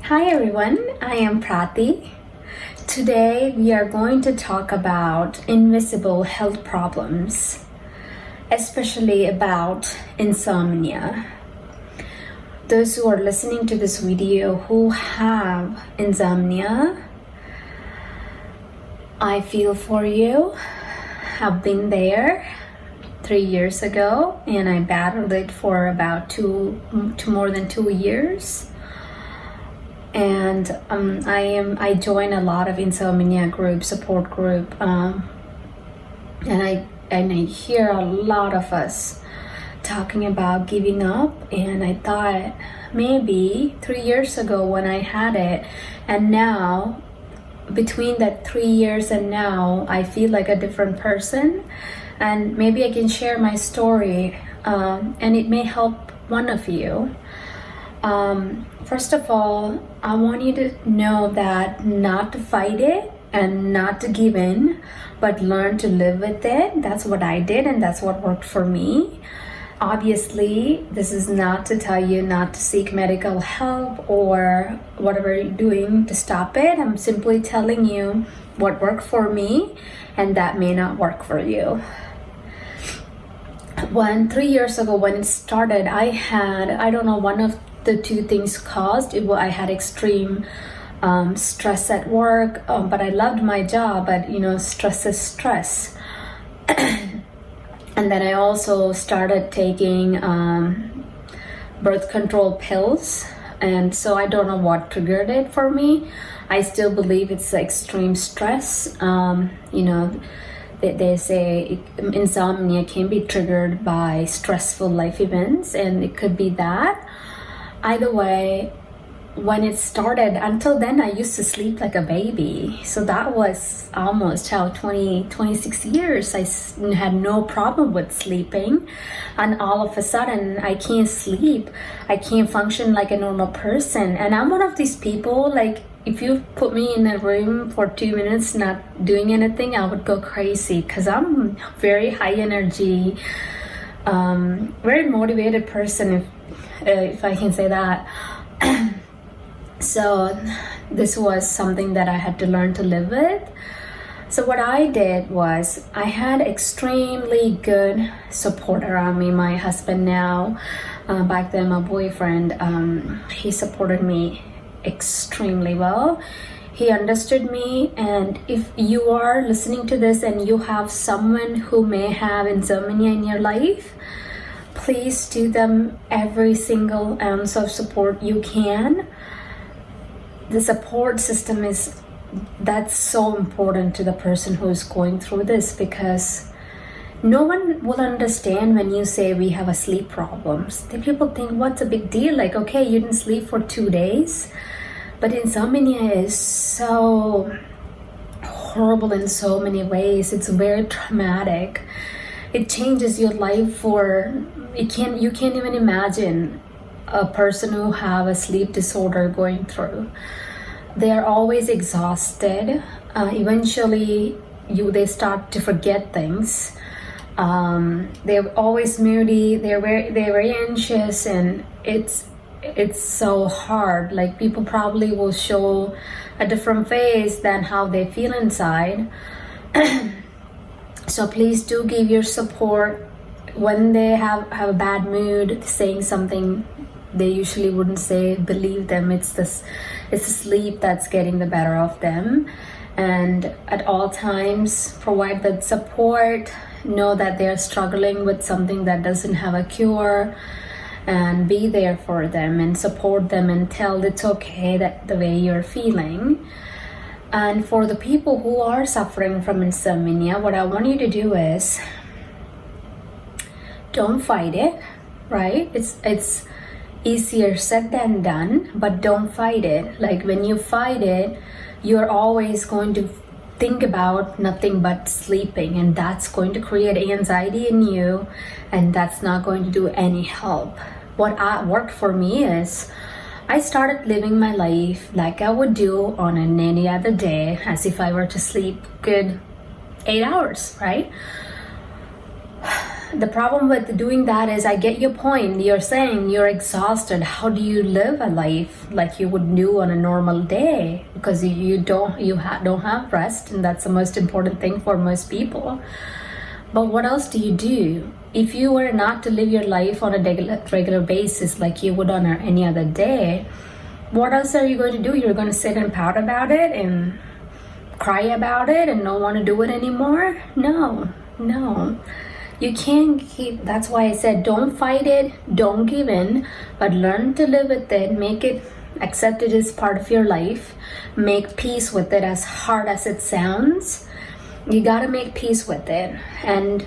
Hi everyone, I am Prati. Today we are going to talk about invisible health problems, especially about insomnia. Those who are listening to this video who have insomnia, I feel for you. I've been there 3 years ago and I battled it for about more than 2 years. And I join a lot of insomnia group, support group, and I hear a lot of us talking about giving up. And I thought maybe 3 years ago when I had it, and now between that 3 years and now, I feel like a different person. And maybe I can share my story, and it may help one of you. First of all, I want you to know that not to fight it and not to give in, but learn to live with it. That's what I did, and that's what worked for me. Obviously, this is not to tell you not to seek medical help or whatever you're doing to stop it. I'm simply telling you what worked for me, and that may not work for you. 3 years ago when it started, I had, I don't know, one of the two things caused it. I had extreme stress at work, but I loved my job, but stress is stress. And then I also started taking birth control pills, and so I don't know what triggered it for me. I still believe it's extreme stress. They say insomnia can be triggered by stressful life events, and it could be that. Either way, when it started, until then I used to sleep like a baby. So that was almost 26 years. I had no problem with sleeping. And all of a sudden, I can't sleep. I can't function like a normal person. And I'm one of these people, like, if you put me in a room for 2 minutes not doing anything, I would go crazy because I'm very high energy, very motivated person, if I can say that. So this was something that I had to learn to live with. So what I did was I had extremely good support around me. My husband now, back then my boyfriend, he supported me extremely well. He understood me. And if you are listening to this and you have someone who may have insomnia in your life, please do them every single ounce of support you can. The support system that's so important to the person who is going through this, because no one will understand when you say we have a sleep problems. The people think, what's a big deal? Like, okay, you didn't sleep for 2 days. But insomnia is so horrible in so many ways. It's very traumatic. It changes your life you can't even imagine a person who have a sleep disorder going through. They are always exhausted. Eventually, they start to forget things. They're always moody. They're very anxious, and it's so hard. Like, people probably will show a different face than how they feel inside. So please do give your support when they have a bad mood, saying something they usually wouldn't say. Believe them, it's the sleep that's getting the better of them. And at all times, provide that support. Know that they're struggling with something that doesn't have a cure, and be there for them and support them and tell it's okay that the way you're feeling. And for the people who are suffering from insomnia, what I want you to do is don't fight it, right? It's easier said than done, but don't fight it. Like, when you fight it, you're always going to think about nothing but sleeping, and that's going to create anxiety in you, and that's not going to do any help. What worked for me is I started living my life like I would do on any other day, as if I were to sleep good 8 hours, right? the problem with doing that is, I get your point. You're saying you're exhausted. How do you live a life like you would do on a normal day? Because don't have rest, and that's the most important thing for most people. But what else do you do? If you were not to live your life on a regular basis like you would on any other day, what else are you going to do? You're going to sit and pout about it and cry about it and don't want to do it anymore? No. You can't keep. That's why I said, don't fight it, don't give in, but learn to live with it. Make it, accept it as part of your life. Make peace with it, as hard as it sounds. You gotta make peace with it and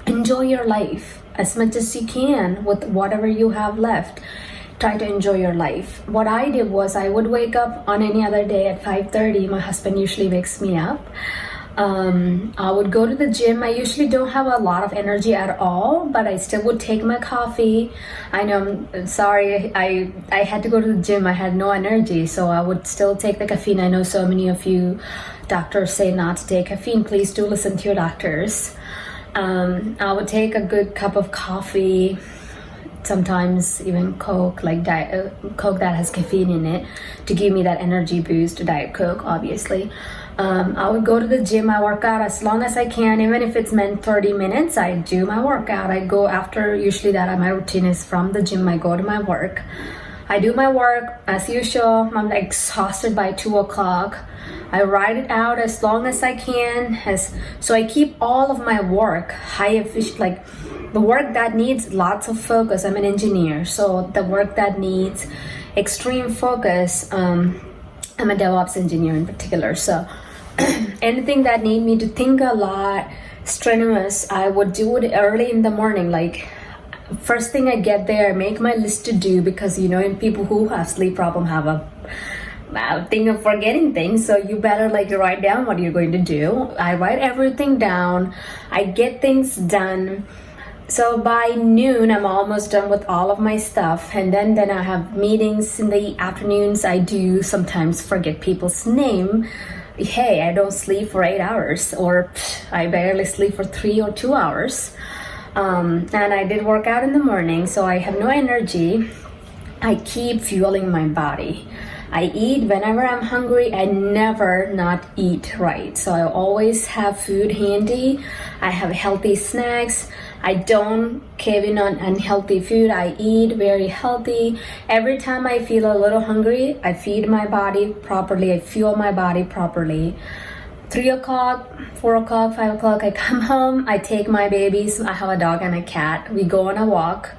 enjoy your life as much as you can with whatever you have left. Try to enjoy your life. What I did was, I would wake up on any other day at 5:30. My husband usually wakes me up. I would go to the gym. I usually don't have a lot of energy at all, but I still would take my coffee. I know, I'm sorry, I had to go to the gym. I had no energy, so I would still take the caffeine. I know so many of you doctors say not to take caffeine. Please do listen to your doctors. I would take a good cup of coffee, sometimes even Coke, like Coke that has caffeine in it, to give me that energy boost. Diet Coke, obviously. I would go to the gym. I work out as long as I can, even if it's meant 30 minutes. I do my workout. I go after, usually that my routine is from the gym. I go to my work. I do my work as usual. I'm exhausted by 2 o'clock. I ride it out as long as I can. So I keep all of my work high efficient, like the work that needs lots of focus. I'm an engineer, so the work that needs extreme focus, I'm a DevOps engineer in particular. So anything that need me to think a lot, strenuous, I would do it early in the morning. Like first thing I get there, make my list to do, because in people who have sleep problem have a thing of forgetting things, so you better write down what you're going to do. I write everything down. I get things done. So by noon, I'm almost done with all of my stuff, and then I have meetings in the afternoons. I do sometimes forget people's name. Hey, I don't sleep for 8 hours, or I barely sleep for 3 or 2 hours. And I did work out in the morning, so I have no energy. I keep fueling my body. I eat whenever I'm hungry. I never not eat right. So I always have food handy. I have healthy snacks. I don't cave in on unhealthy food. I eat very healthy. Every time I feel a little hungry, I feed my body properly. I fuel my body properly. 3 o'clock, 4 o'clock, 5 o'clock, I come home. I take my babies. I have a dog and a cat. We go on a walk.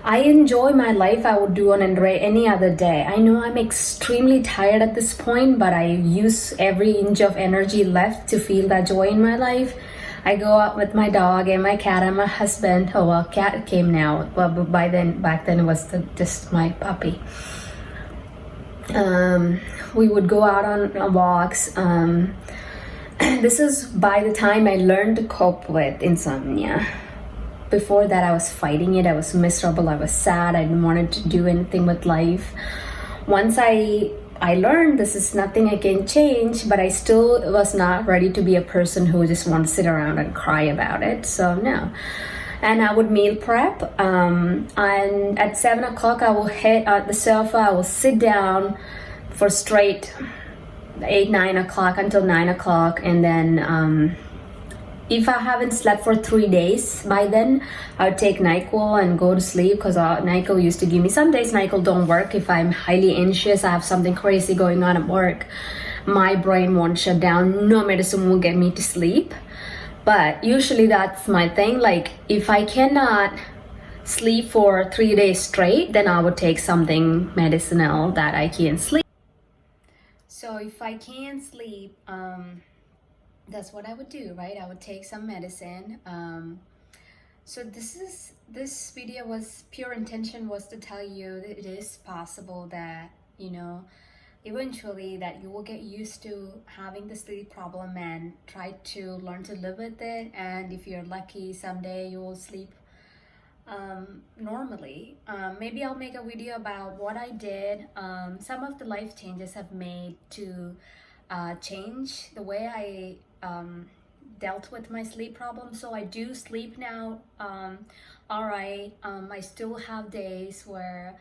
I enjoy my life. I would do on any other day. I know I'm extremely tired at this point, but I use every inch of energy left to feel that joy in my life. I go out with my dog and my cat and my husband. Oh well, cat came now. Well, back then it was just my puppy. We would go out on walks. This is by the time I learned to cope with insomnia. Before that, I was fighting it. I was miserable. I was sad. I didn't want to do anything with life. Once I learned this is nothing I can change, but I still was not ready to be a person who just wanted to sit around and cry about it. So no. And I would meal prep. And at 7 o'clock, I will hit the sofa. I will sit down for straight 8, 9 o'clock until 9 o'clock, and then if I haven't slept for 3 days by then, I would take NyQuil and go to sleep, because NyQuil used to give me. Some days NyQuil don't work. If I'm highly anxious, I have something crazy going on at work, my brain won't shut down. No medicine will get me to sleep. But usually that's my thing. Like if I cannot sleep for 3 days straight, then I would take something medicinal that I can sleep. So if I can't sleep, that's what I would do, right? I would take some medicine. So this video was pure intention was to tell you that it is possible that, eventually that you will get used to having the sleep problem and try to learn to live with it. And if you're lucky, someday you will sleep normally. Maybe I'll make a video about what I did, some of the life changes I've made to change the way I dealt with my sleep problem. So I do sleep now all right. I still have days where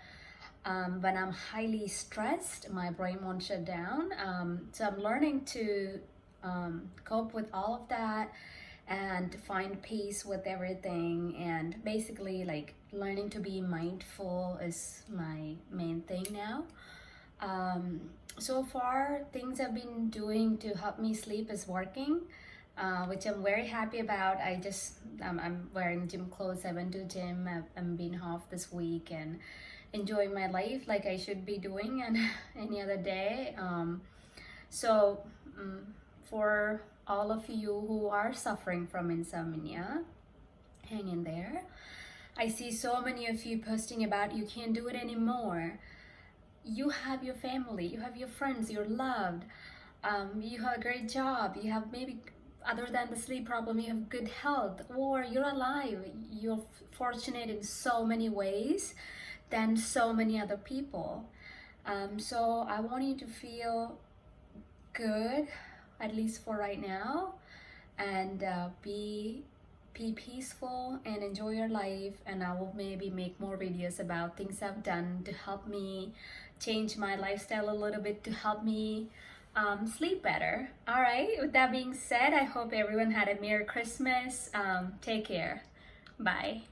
when I'm highly stressed, my brain won't shut down. So I'm learning to cope with all of that and find peace with everything, and basically like learning to be mindful is my main thing now. So far, things I've been doing to help me sleep is working, which I'm very happy about. I'm wearing gym clothes. I went to gym. I'm being off this week and enjoying my life like I should be doing and any other day. So for all of you who are suffering from insomnia, hang in there. I see so many of you posting about you can't do it anymore. You have your family, you have your friends, you're loved, you have a great job, you have maybe, other than the sleep problem, you have good health, or you're alive. You're fortunate in so many ways than so many other people. So I want you to feel good, at least for right now, and be peaceful and enjoy your life. And I will maybe make more videos about things I've done to help me change my lifestyle a little bit, to help me sleep better. All right, with that being said, I hope everyone had a Merry Christmas. Take care. Bye.